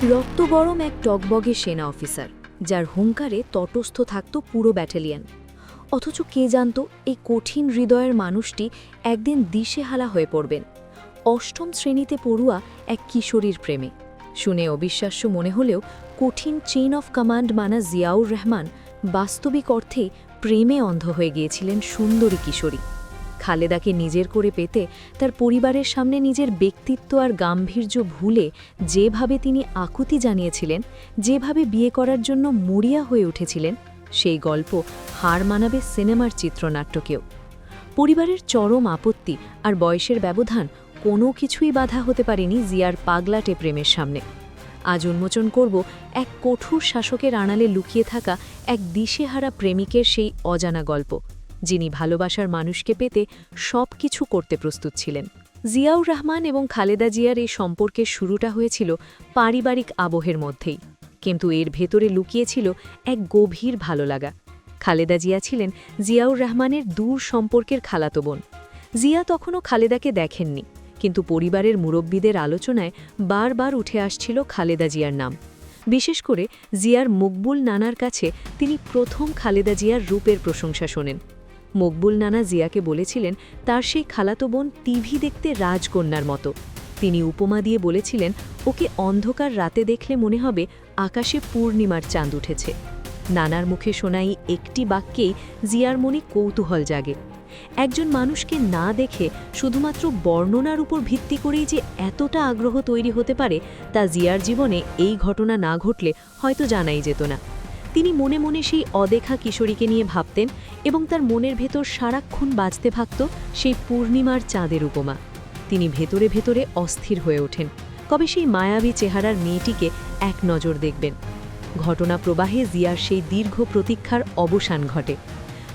রক্তগরম এক টগবগে সেনা অফিসার, যার হুঙ্কারে তটস্থ থাকত পুরো ব্যাটালিয়ন। অথচ কে জানত এই কঠিন হৃদয়ের মানুষটি একদিন দিশেহারা হয়ে পড়বেন অষ্টম শ্রেণীতে পড়ুয়া এক কিশোরীর প্রেমে। শুনে অবিশ্বাস্য মনে হলেও কঠিন চেইন অফ কমান্ড মানা জিয়াউর রহমান বাস্তবিক অর্থেই প্রেমে অন্ধ হয়ে গিয়েছিলেন সুন্দরী কিশোরী খালেদাকে নিজের করে পেতে তার পরিবারের সামনে নিজের ব্যক্তিত্ব আর গাম্ভীর্য ভুলে যেভাবে তিনি আকুতি জানিয়েছিলেন, যেভাবে বিয়ে করার জন্য মরিয়া হয়ে উঠেছিলেন, সেই গল্প হার মানাবে সিনেমার চিত্রনাট্যকেও। পরিবারের চরম আপত্তি আর বয়সের ব্যবধান কোনো কিছুই বাধা হতে পারেনি জিয়ার পাগলাটে প্রেমের সামনে। আজ উন্মোচন করব এক কঠোর শাসকের আড়ালে লুকিয়ে থাকা এক দিশেহারা প্রেমিকের সেই অজানা গল্প, যিনি ভালোবাসার মানুষকে পেতে সব কিছু করতে প্রস্তুত ছিলেন। জিয়াউর রহমান এবং খালেদা জিয়ার এই সম্পর্কের শুরুটা হয়েছিল পারিবারিক আবহের মধ্যেই, কিন্তু এর ভেতরে লুকিয়েছিল এক গভীর ভালো লাগা। খালেদা জিয়া ছিলেন জিয়াউর রহমানের দূর সম্পর্কের খালাতো বোন। জিয়া তখনও খালেদাকে দেখেননি, কিন্তু পরিবারের মুরব্বীদের আলোচনায় বারবার উঠে আসছিল খালেদা জিয়ার নাম। বিশেষ করে জিয়ার মকবুল নানার কাছে তিনি প্রথম খালেদা জিয়ার রূপের প্রশংসা শোনেন। মকবুল নানা জিয়াকে বলেছিলেন তার সেই খালাতো বোন টিভি দেখতে রাজকন্যার মতো। তিনি উপমা দিয়ে বলেছিলেন, ওকে অন্ধকার রাতে দেখলে মনে হবে আকাশে পূর্ণিমার চাঁদ উঠেছে। নানার মুখে শোনাই একটি বাক্যেই জিয়ার মনে কৌতূহল জাগে। একজন মানুষকে না দেখে শুধুমাত্র বর্ণনার উপর ভিত্তি করেই যে এতটা আগ্রহ তৈরি হতে পারে, তা জিয়ার জীবনে এই ঘটনা না ঘটলে হয়তো জানাই যেত না। তিনি মনে মনে সেই অদেখা কিশোরীকে নিয়ে ভাবতেন এবং তার মনের ভেতর সারাক্ষণ বাজতে থাকত সেই পূর্ণিমার চাঁদের উপমা। তিনি ভেতরে ভেতরে অস্থির হয়ে ওঠেন, কবে সেই মায়াবী চেহারার মেয়েটিকে এক নজর দেখবেন। ঘটনা প্রবাহে জিয়ার সেই দীর্ঘ প্রতীক্ষার অবসান ঘটে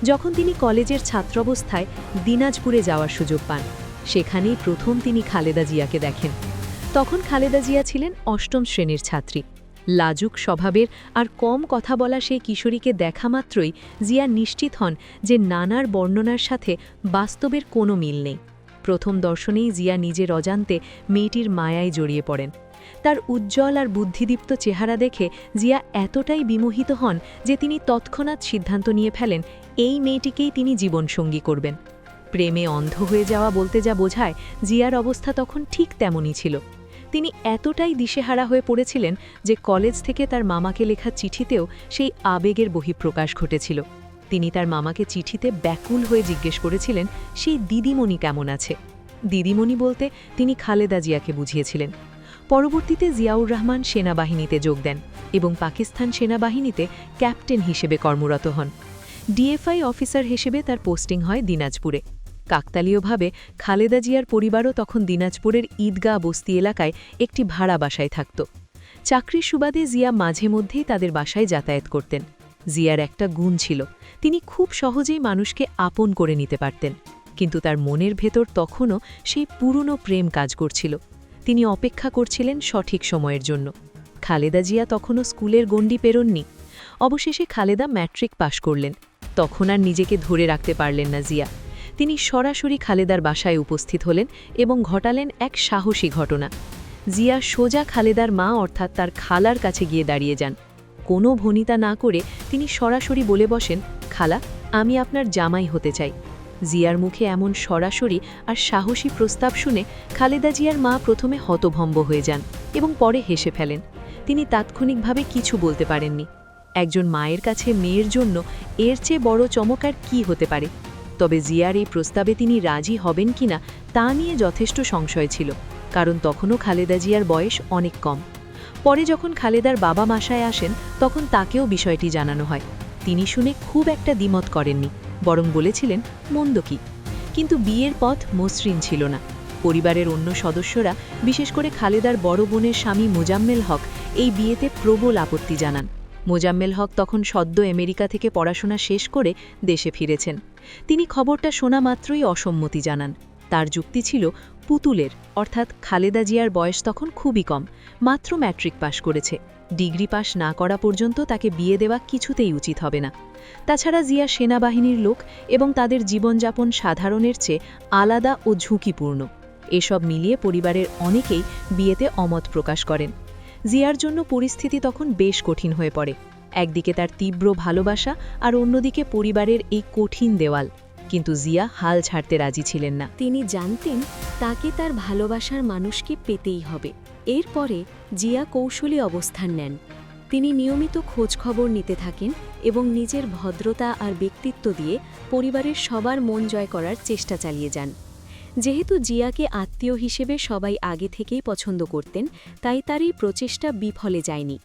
যখন তিনি কলেজের ছাত্রাবস্থায় দিনাজপুরে যাওয়ার সুযোগ পান। সেখানেই প্রথম তিনি খালেদা জিয়াকে দেখেন। তখন খালেদা জিয়া ছিলেন অষ্টম শ্রেণীর ছাত্রী। লাজুক স্বভাবের আর কম কথা বলা সেই কিশোরীকে দেখা মাত্রই জিয়া নিশ্চিত হন যে নানার বর্ণনার সাথে বাস্তবের কোনো মিল নেই। প্রথম দর্শনেই জিয়া নিজের অজান্তে মেয়েটির মায়ায় জড়িয়ে পড়েন। তার উজ্জ্বল আর বুদ্ধিদীপ্ত চেহারা দেখে জিয়া এতটাই বিমোহিত হন যে তিনি তৎক্ষণাৎ সিদ্ধান্ত নিয়ে ফেলেন এই মেয়েটিকেই তিনি জীবনসঙ্গী করবেন। প্রেমে অন্ধ হয়ে যাওয়া বলতে যা বোঝায়, জিয়ার অবস্থা তখন ঠিক তেমনই ছিল। তিনি এতটাই দিশেহারা হয়ে পড়েছিলেন যে কলেজ থেকে তার মামাকে লেখা চিঠিতেও সেই আবেগের বহিঃপ্রকাশ ঘটেছিল। তিনি তার মামাকে চিঠিতে ব্যাকুল হয়ে জিজ্ঞেস করেছিলেন সেই দিদিমণি কেমন আছে। দিদিমণি বলতে তিনি খালেদা জিয়াকে বুঝিয়েছিলেন। পরবর্তীতে জিয়াউর রহমান সেনাবাহিনীতে যোগ দেন এবং পাকিস্তান সেনাবাহিনীতে ক্যাপ্টেন হিসেবে কর্মরত হন। ডিএফআই অফিসার হিসেবে তার পোস্টিং হয় দিনাজপুরে। কাকতালীয়ভাবে খালেদা জিয়ার পরিবারও তখন দিনাজপুরের ঈদগাহ বস্তি এলাকায় একটি ভাড়া বাসায় থাকত। চাকরির সুবাদে জিয়া মাঝে মধ্যেই তাদের বাসায় যাতায়াত করতেন। জিয়ার একটা গুণ ছিল, তিনি খুব সহজেই মানুষকে আপন করে নিতে পারতেন, কিন্তু তার মনের ভেতর তখনও সেই পুরনো প্রেম কাজ করছিল। তিনি অপেক্ষা করছিলেন সঠিক সময়ের জন্য। খালেদা জিয়া তখনও স্কুলের গণ্ডি পেরোননি। অবশেষে খালেদা ম্যাট্রিক পাশ করলেন। তখন আর নিজেকে ধরে রাখতে পারলেন না জিয়া। তিনি সরাসরি খালেদার বাসায় উপস্থিত হলেন এবং ঘটালেন এক সাহসী ঘটনা। জিয়া সোজা খালেদার মা অর্থাৎ তার খালার কাছে গিয়ে দাঁড়িয়ে যান। কোনো ভনিতা না করে তিনি সরাসরি বলে বসেন, খালা, আমি আপনার জামাই হতে চাই। জিয়ার মুখে এমন সরাসরি আর সাহসী প্রস্তাব শুনে খালেদা জিয়ার মা প্রথমে হতভম্ব হয়ে যান এবং পরে হেসে ফেলেন। তিনি তাৎক্ষণিকভাবে কিছু বলতে পারেননি। একজন মায়ের কাছে মেয়ের জন্য এর চেয়ে বড় চমক আর কী হতে পারে? তবে জিয়ার এই প্রস্তাবে তিনি রাজি হবেন কিনা তা নিয়ে যথেষ্ট সংশয় ছিল, কারণ তখনও খালেদা জিয়ার বয়স অনেক কম। পরে যখন খালেদার বাবা বাসায় আসেন তখন তাকেও বিষয়টি জানানো হয়। তিনি শুনে খুব একটা দ্বিমত করেননি, বরং বলেছিলেন মন্দ কি। কিন্তু বিয়ের পথ মসৃণ ছিল না। পরিবারের অন্য সদস্যরা, বিশেষ করে খালেদার বড় বোনের স্বামী মোজাম্মেল হক, এই বিয়েতে প্রবল আপত্তি জানান। মোজাম্মেল হক তখন সদ্য আমেরিকা থেকে পড়াশোনা শেষ করে দেশে ফিরেছেন। তিনি খবরটা শোনা মাত্রই অসম্মতি জানান। তার যুক্তি ছিল পুতুলের, অর্থাৎ খালেদা জিয়ার বয়স তখন খুবই কম, মাত্র ম্যাট্রিক পাশ করেছে। ডিগ্রি পাশ না করা পর্যন্ত তাকে বিয়ে দেওয়া কিছুতেই উচিত হবে না। তাছাড়া জিয়া সেনাবাহিনীর লোক এবং তাদের জীবনযাপন সাধারণের চেয়ে আলাদা ও ঝুঁকিপূর্ণ। এসব মিলিয়ে পরিবারের অনেকেই বিয়েতে অমত প্রকাশ করেন। জিয়ার জন্য পরিস্থিতি তখন বেশ কঠিন হয়ে পড়ে। একদিকে তার তীব্র ভালোবাসা আর অন্যদিকে পরিবারের এই কঠিন দেওয়াল। কিন্তু জিয়া হাল ছাড়তে রাজি ছিলেন না। তিনি জানতেন তাকে তার ভালোবাসার মানুষকে পেতেই হবে। এরপরে জিয়া কৌশলী অবস্থান নেন। তিনি নিয়মিত খোঁজখবর নিতে থাকেন এবং নিজের ভদ্রতা আর ব্যক্তিত্ব দিয়ে পরিবারের সবার মন জয় করার চেষ্টা চালিয়ে যান। যেহেতু জিয়াকে আত্মীয় হিসেবে সবাই আগে থেকেই পছন্দ করতেন, তাই তার এই প্রচেষ্টা বিফলে যায়নি।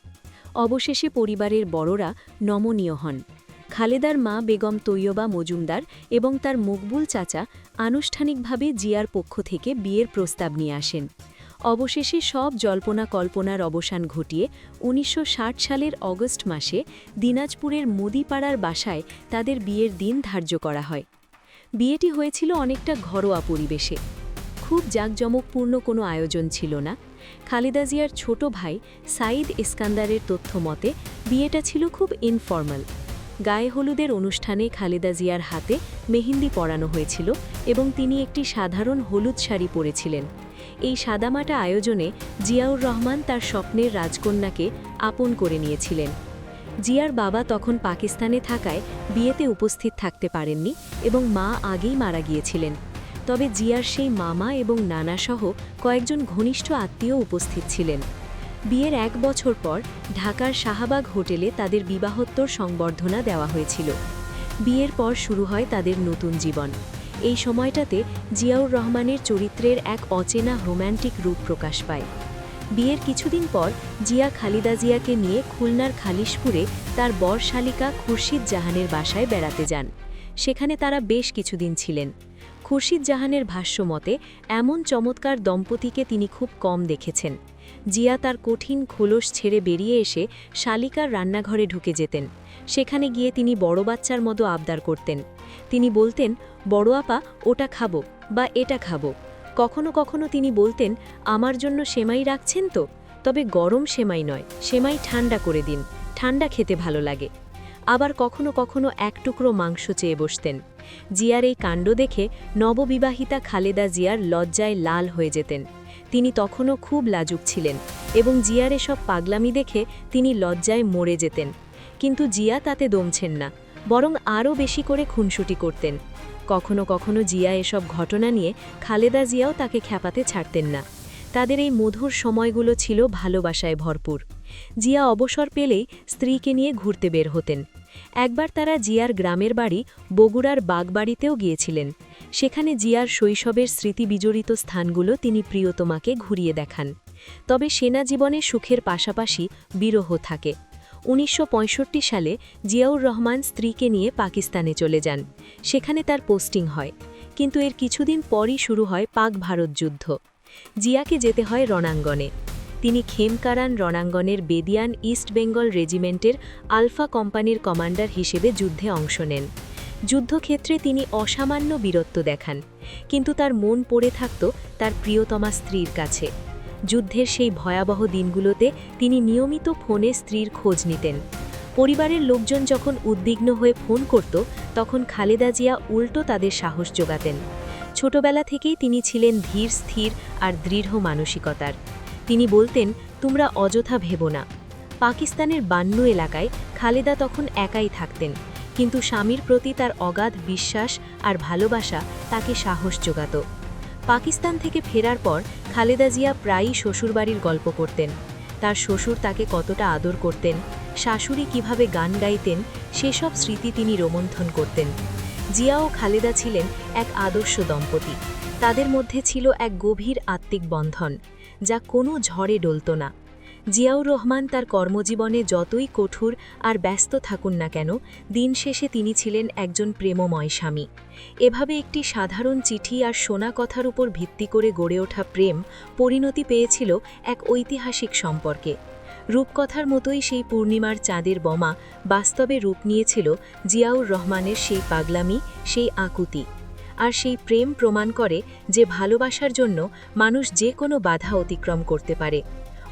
অবশেষে পরিবারের বড়রা নমনীয় হন। খালেদার মা বেগম তৈয়বা মজুমদার এবং তার মকবুল চাচা আনুষ্ঠানিকভাবে জিয়ার পক্ষ থেকে বিয়ের প্রস্তাব নিয়ে আসেন। অবশেষে সব জল্পনা কল্পনার অবসান ঘটিয়ে ১৯৬০ সালের অগস্ট মাসে দিনাজপুরের মুদিপাড়ার বাসায় তাদের বিয়ের দিন ধার্য করা হয়। বিয়েটি হয়েছিল অনেকটা ঘরোয়া পরিবেশে। খুব জাঁকজমকপূর্ণ কোনো আয়োজন ছিল না। খালেদা জিয়ার ছোট ভাই সাইদ ইস্কান্দারের তথ্য মতে বিয়েটা ছিল খুব ইনফর্মাল। গায়ে হলুদের অনুষ্ঠানে খালেদা জিয়ার হাতে মেহেন্দি পরানো হয়েছিল এবং তিনি একটি সাধারণ হলুদ শাড়ি পরেছিলেন। এই সাদামাটা আয়োজনে জিয়াউর রহমান তার স্বপ্নের রাজকন্যাকে আপন করে নিয়েছিলেন। জিয়ার বাবা তখন পাকিস্তানে থাকায় বিয়েতে উপস্থিত থাকতে পারেননি এবং মা আগেই মারা গিয়েছিলেন। তবে জিয়ার সেই মামা এবং নানাসহ কয়েকজন ঘনিষ্ঠ আত্মীয় উপস্থিত ছিলেন। বিয়ের ১ বছর পর ঢাকার শাহবাগ হোটেলে তাদের বিবাহোত্তর সংবর্ধনা দেওয়া হয়েছিল। বিয়ের পর শুরু হয় তাদের নতুন জীবন। এই সময়টাতে জিয়াউর রহমানের চরিত্রের এক অচেনা রোম্যান্টিক রূপ প্রকাশ পায়। বিয়ের কিছুদিন পর জিয়া খালেদা জিয়াকে নিয়ে খুলনার খালিশপুরে তার বর শালিকা খুরশিদ জাহানের বাসায় বেড়াতে যান। সেখানে তারা বেশ কিছুদিন ছিলেন। খুরশিদ জাহানের ভাষ্যমতে এমন চমৎকার দম্পতিকে তিনি খুব কম দেখেছেন। জিয়া তার কঠিন খোলস ছেড়ে বেরিয়ে এসে শালিকার রান্নাঘরে ঢুকে যেতেন। সেখানে গিয়ে তিনি বড় বাচ্চার মতো আবদার করতেন। তিনি বলতেন, বড় আপা ওটা খাবো বা এটা খাবো। কখনো কখনো তিনি বলতেন, আমার জন্য সেমাই রাখছেন তো? তবে গরম সেমাই নয়, সেমাই ঠান্ডা করে দিন, ঠান্ডা খেতে ভালো লাগে। আবার কখনো কখনো এক টুকরো মাংস চেয়ে বসতেন। জিয়ার এই কাণ্ড দেখে নববিবাহিতা খালেদা জিয়ার লজ্জায় লাল হয়ে যেতেন। তিনি তখনও খুব লাজুক ছিলেন এবং জিয়ার এসব পাগলামি দেখে তিনি লজ্জায় মরে যেতেন। কিন্তু জিয়া তাতে দমছেন না, বরং আরও বেশি করে খুনসুটি করতেন। কখনো কখনো জিয়া এসব ঘটনা নিয়ে খালেদা জিয়াও তাকে খ্যাপাতে ছাড়তেন না। তাদের এই মধুর সময়গুলো ছিল ভালোবাসায় ভরপুর। জিয়া অবসর পেলেই স্ত্রীকে নিয়ে ঘুরতে বের হতেন। একবার তারা জিয়ার গ্রামের বাড়ি বগুড়ার বাগবাড়িতেও গিয়েছিলেন। সেখানে জিয়ার শৈশবের স্মৃতিবিজড়িত স্থানগুলো তিনি প্রিয়তমাকে ঘুরিয়ে দেখান। তবে সেনা জীবনে সুখের পাশাপাশি বিরহ থাকে। ১৯৬৫ সালে জিয়াউর রহমান স্ত্রীকে নিয়ে পাকিস্তানে চলে যান। সেখানে তার পোস্টিং হয়। কিন্তু এর কিছুদিন পরই শুরু হয় পাক-ভারত যুদ্ধ। জিয়াকে যেতে হয় রণাঙ্গনে। তিনি খেমকারান রণাঙ্গনের বেদিয়ান ইস্ট বেঙ্গল রেজিমেন্টের আলফা কোম্পানির কমান্ডার হিসেবে যুদ্ধে অংশ নেন। যুদ্ধক্ষেত্রে তিনি অসামান্য বীরত্ব দেখান, কিন্তু তার মন পড়ে থাকত তার প্রিয়তমা স্ত্রীর কাছে। যুদ্ধের সেই ভয়াবহ দিনগুলোতে তিনি নিয়মিত ফোনে স্ত্রীর খোঁজ নিতেন। পরিবারের লোকজন যখন উদ্বিগ্ন হয়ে ফোন করত, তখন খালেদা জিয়া উল্টো তাদের সাহস জোগাতেন। ছোটবেলা থেকেই তিনি ছিলেন ধীর, স্থির আর দৃঢ় মানসিকতার। তিনি বলতেন, তোমরা অযথা ভেবো না। পাকিস্তানের বান্নু এলাকায় খালেদা তখন একাই থাকতেন, কিন্তু স্বামীর প্রতি তার অগাধ বিশ্বাস আর ভালোবাসা তাকে সাহস জোগাত। পাকিস্তান থেকে ফেরার পর খালেদা জিয়া প্রায়ই শ্বশুরবাড়ির গল্প করতেন। তার শ্বশুর তাকে কতটা আদর করতেন, শাশুড়ি কিভাবে গান গাইতেন, সেসব স্মৃতি তিনি রোমন্থন করতেন। জিয়া ও খালেদা ছিলেন এক আদর্শ দম্পতি। তাদের মধ্যে ছিল এক গভীর আত্মিক বন্ধন, যা কোনো ঝড়ে ডলত না। জিয়াউর রহমান তার কর্মজীবনে যতই কঠোর আর ব্যস্ত থাকুন না কেন, দিন শেষে তিনি ছিলেন একজন প্রেমময় স্বামী। এভাবে একটি সাধারণ চিঠি আর শোনা কথার উপর ভিত্তি করে গড়ে ওঠা প্রেম পরিণতি পেয়েছিল এক ঐতিহাসিক সম্পর্কে। রূপকথার মতোই সেই পূর্ণিমার চাঁদের বোমা বাস্তবে রূপ নিয়েছিল জিয়াউর রহমানের সেই পাগলামি, সেই আকুতি। আর সেই প্রেম প্রমাণ করে যে ভালোবাসার জন্য মানুষ যে কোনো বাধা অতিক্রম করতে পারে।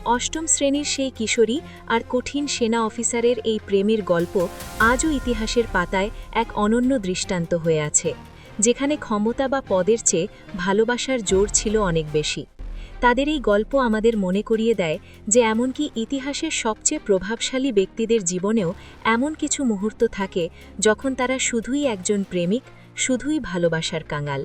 অষ্টম শ্রেণীর সেই কিশোরী আর কঠিন সেনা অফিসারের এই প্রেমের গল্প আজও ইতিহাসের পাতায় এক অনন্য দৃষ্টান্ত হয়ে আছে, যেখানে ক্ষমতা বা পদের চেয়ে ভালোবাসার জোর ছিল অনেক বেশি। তাদের এই গল্প আমাদের মনে করিয়ে দেয় যে এমনকি ইতিহাসের সবচেয়ে প্রভাবশালী ব্যক্তিদের জীবনেও এমন কিছু মুহূর্ত থাকে যখন তারা শুধুই একজন প্রেমিক, শুধুই ভালোবাসার কাঙাল।